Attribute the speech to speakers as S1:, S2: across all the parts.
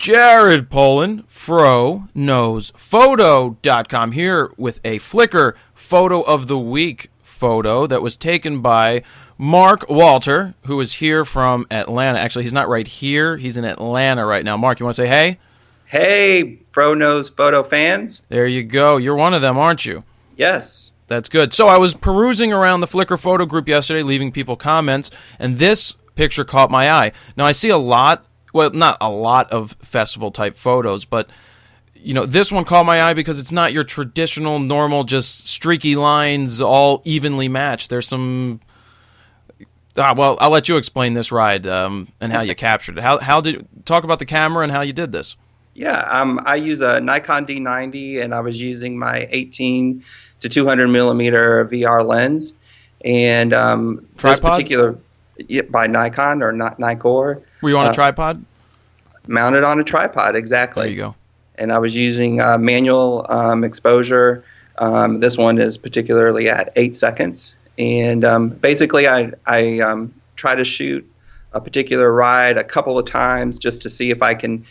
S1: Jared Poland, Fro Knows Photo.com, here with a Flickr Photo of the Week photo that was taken by Mark Walter, who is here from Atlanta. Actually, he's not right here. He's in Atlanta right now. Mark, you want to say hey?
S2: Hey, Fro Knows Photo fans.
S1: There you go. You're one of them, aren't you?
S2: Yes.
S1: That's good. So I was perusing around the Flickr photo group yesterday, leaving people comments, and this picture caught my eye. Now, I see a lot, well, not a lot of festival-type photos, but, you know, this one caught my eye because it's not your traditional, normal, just streaky lines all evenly matched. There's some... well, I'll let you explain this ride and how you captured it. How did... Talk about the camera and how you did this.
S2: Yeah, I use a Nikon D90, and I was using my 18 to 200 millimeter VR lens, and this particular by Nikon or not Nikkor.
S1: Were you on a tripod?
S2: Mounted on a tripod, exactly.
S1: There you go. And
S2: I was using manual exposure. This one is particularly at 8 seconds, and basically I try to shoot a particular ride a couple of times just to see if I can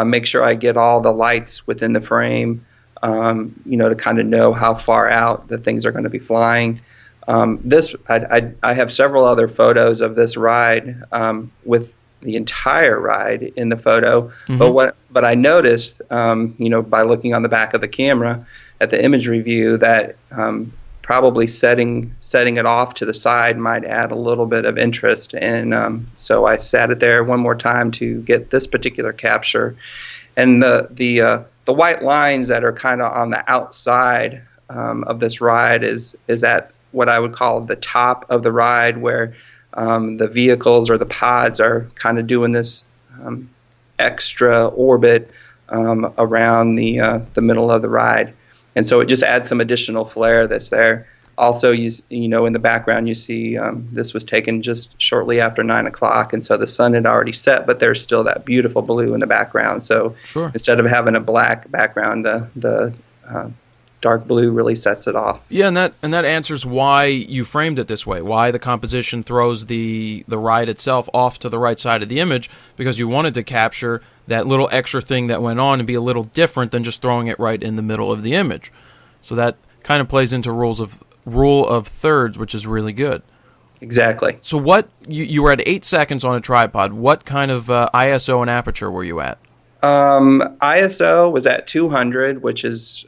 S2: make sure I get all the lights within the frame, to kind of know how far out the things are going to be flying. I have several other photos of this ride with the entire ride in the photo. Mm-hmm. But I noticed, by looking on the back of the camera at the imagery view that probably setting it off to the side might add a little bit of interest, and so I sat it there one more time to get this particular capture. And the white lines that are kind of on the outside of this ride is at what I would call the top of the ride, where the vehicles or the pods are kind of doing this extra orbit around the middle of the ride. And so it just adds some additional flair that's there. Also, in the background, you see this was taken just shortly after 9 o'clock, and so the sun had already set, but there's still that beautiful blue in the background. So sure. Instead of having a black background, the dark blue really sets it off.
S1: Yeah, and that answers why you framed it this way, why the composition throws the ride itself off to the right side of the image, because you wanted to capture that little extra thing that went on and be a little different than just throwing it right in the middle of the image. So that kind of plays into rule of thirds, which is really good.
S2: Exactly.
S1: So what you were at 8 seconds on a tripod. What kind of ISO and aperture were you at?
S2: ISO was at 200, which is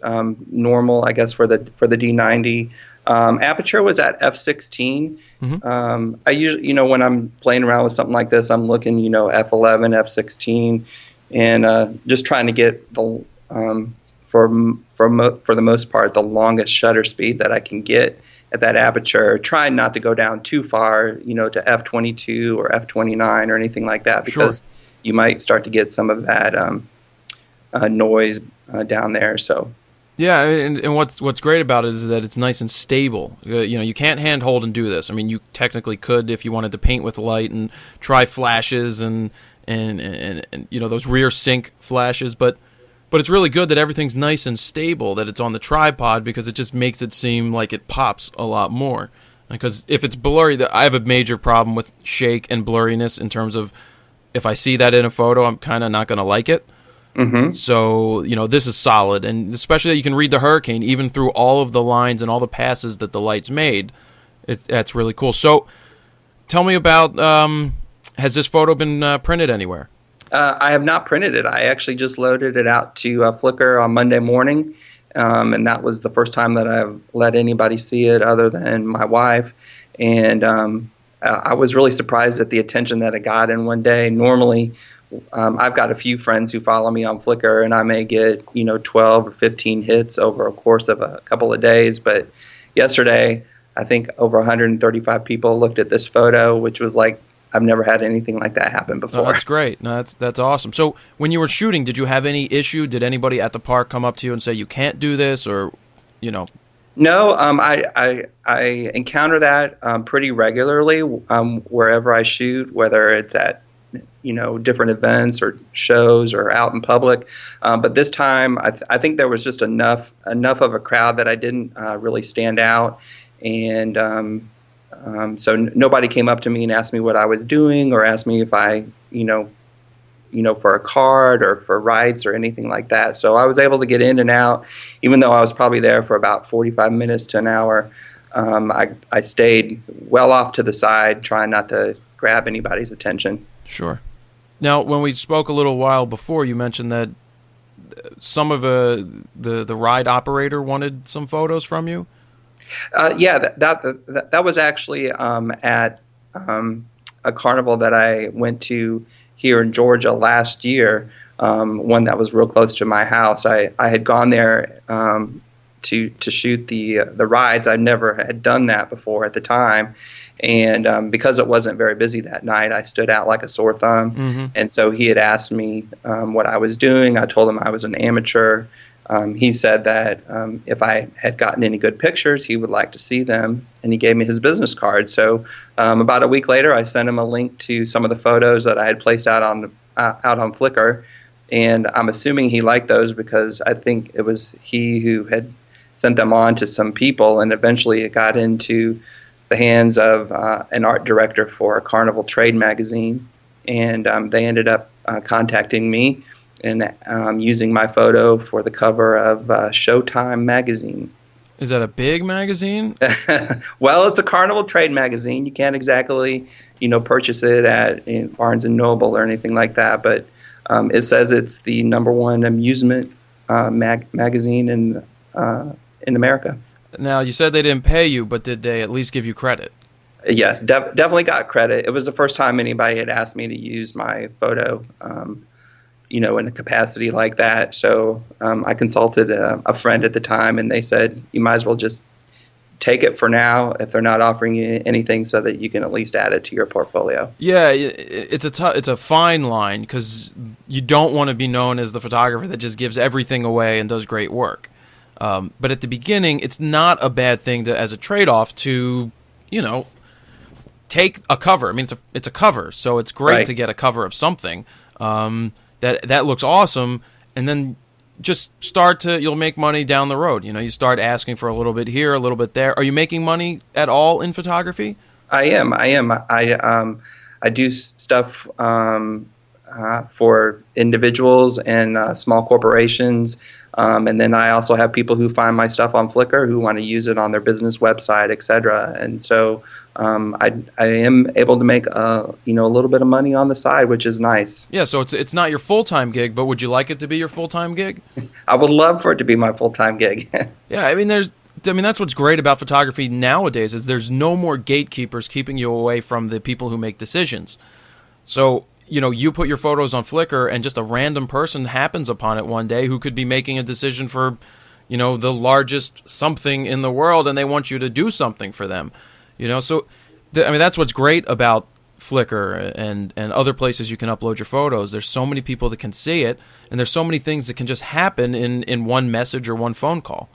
S2: normal, I guess, for the D90. Aperture was at f16. Mm-hmm. I usually, when I'm playing around with something like this, I'm looking, f11, f16, and just trying to get the for the most part the longest shutter speed that I can get at that aperture. Trying not to go down too far, to f22 or f29 or anything like that, because sure. You might start to get some of that noise down there. So.
S1: Yeah, and what's great about it is that it's nice and stable. You can't handhold and do this. I mean, you technically could if you wanted to paint with light and try flashes and those rear sync flashes, but it's really good that everything's nice and stable, that it's on the tripod, because it just makes it seem like it pops a lot more. Because if it's blurry, I have a major problem with shake and blurriness in terms of if I see that in a photo, I'm kind of not going to like it. Mm-hmm. So, this is solid, and especially that you can read the hurricane even through all of the lines and all the passes that the lights made. That's really cool. So, tell me about, has this photo been printed anywhere?
S2: I have not printed it. I actually just loaded it out to Flickr on Monday morning, and that was the first time that I've let anybody see it other than my wife. And I was really surprised at the attention that it got in one day. Normally, I've got a few friends who follow me on Flickr, and I may get 12 or 15 hits over a course of a couple of days. But yesterday, I think over 135 people looked at this photo, which was like, I've never had anything like that happen before.
S1: Oh, that's great. No, that's awesome. So when you were shooting, did you have any issue? Did anybody at the park come up to you and say you can't do this, or
S2: No, I encounter that pretty regularly wherever I shoot, whether it's at different events or shows or out in public. But this time, I think there was just enough of a crowd that I didn't really stand out, and so nobody came up to me and asked me what I was doing or asked me if I for a card or for rides or anything like that. So I was able to get in and out, even though I was probably there for about 45 minutes to an hour. I stayed well off to the side, trying not to grab anybody's attention.
S1: Sure. Now, when we spoke a little while before, you mentioned that some of the ride operator wanted some photos from you.
S2: Yeah, that was actually at a carnival that I went to here in Georgia last year. One that was real close to my house. I had gone there to shoot the rides. I never had done that before at the time, and because it wasn't very busy that night, I stood out like a sore thumb.
S1: Mm-hmm.
S2: And so he had asked me what I was doing. I told him I was an amateur. He said that if I had gotten any good pictures, he would like to see them, and he gave me his business card. So about a week later, I sent him a link to some of the photos that I had placed out on Flickr, and I'm assuming he liked those because I think it was he who had sent them on to some people, and eventually it got into the hands of an art director for a Carnival trade magazine, and they ended up contacting me and using my photo for the cover of Showtime magazine.
S1: Is that a big magazine?
S2: Well, it's a Carnival trade magazine. You can't exactly, purchase it at Barnes and Noble or anything like that, but it says it's the #1 amusement magazine in America.
S1: Now, you said they didn't pay you, but did they at least give you credit?
S2: Yes, definitely got credit. It was the first time anybody had asked me to use my photo, in a capacity like that. So I consulted a friend at the time, and they said, you might as well just take it for now if they're not offering you anything, so that you can at least add it to your portfolio.
S1: Yeah, it's a fine line, because you don't want to be known as the photographer that just gives everything away and does great work. But at the beginning, it's not a bad thing as a trade-off to, take a cover. I mean, it's a cover, so it's great
S2: Right.
S1: to get a cover of something that looks awesome, and then just you'll make money down the road. You start asking for a little bit here, a little bit there. Are you making money at all in photography?
S2: I am. I do stuff for individuals and small corporations. And then I also have people who find my stuff on Flickr who want to use it on their business website, etc. And so I am able to make a little bit of money on the side, which is nice.
S1: Yeah, so it's not your full-time gig, but would you like it to be your full-time gig?
S2: I would love for it to be my full-time gig.
S1: Yeah, I mean that's what's great about photography nowadays, is there's no more gatekeepers keeping you away from the people who make decisions. So you put your photos on Flickr, and just a random person happens upon it one day who could be making a decision for, the largest something in the world, and they want you to do something for them. So that's what's great about Flickr and other places you can upload your photos. There's so many people that can see it, and there's so many things that can just happen in one message or one phone call.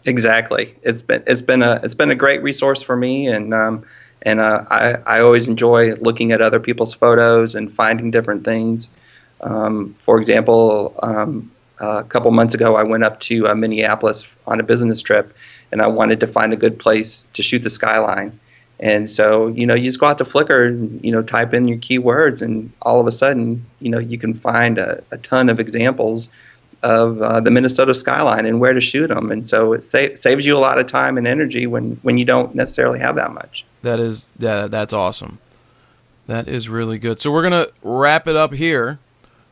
S2: Exactly. It's been a great resource for me, and I always enjoy looking at other people's photos and finding different things. For example, a couple months ago, I went up to Minneapolis on a business trip, and I wanted to find a good place to shoot the skyline. And so, you just go out to Flickr and, type in your keywords, and all of a sudden, you can find a ton of examples of the Minnesota skyline and where to shoot them. And so it saves you a lot of time and energy when you don't necessarily have that much.
S1: That's awesome. That is really good. So we're going to wrap it up here,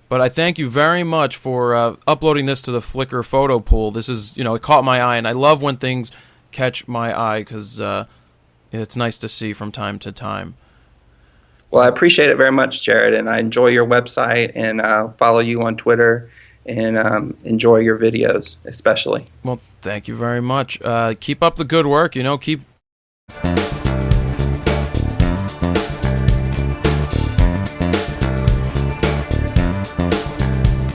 S1: but I thank you very much for uploading this to the Flickr photo pool. This is, it caught my eye, and I love when things catch my eye, because it's nice to see from time to time.
S2: Well, I appreciate it very much, Jared, and I enjoy your website, and follow you on Twitter, and enjoy your videos especially.
S1: Well, thank you very much. Keep up the good work. Keep